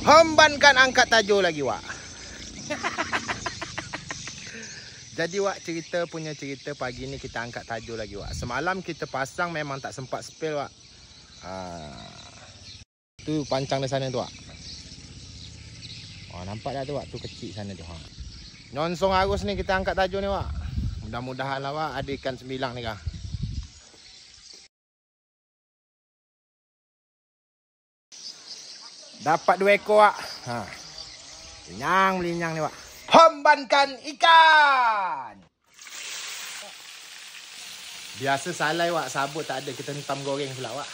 Hembankan angkat tajuk lagi, Wak. Jadi, Wak, cerita pagi ni kita angkat tajuk lagi, Wak. Semalam kita pasang memang tak sempat spill, Wak. Tu pancang di sana tu, Wak. Nampak dah tu, Wak. Tu kecil sana tu. Nyonsong arus ni kita angkat tajuk ni, Wak. Mudah-mudahan lah, Wak, ada ikan sembilang ni kah. Dapat 2 ekor, Wak. Linyang ni, Wak. Hembankan ikan. Biasa salai, Wak. Sabut tak ada. Kita hentam goreng pula, Wak.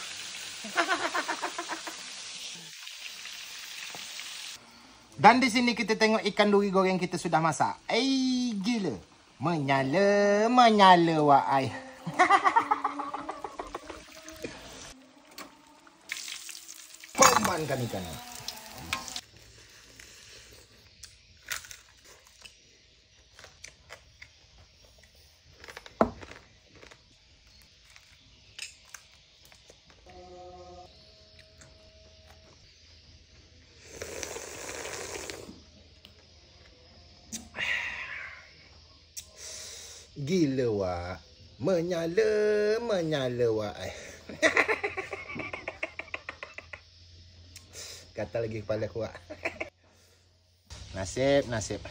Dan di sini kita tengok ikan duri goreng kita sudah masak. Gila. Menyala, Wak ai. Hembankan ikan. Gila, Wak. Menyala, Wak. Kata lagi kepala aku, Wak. Nasib.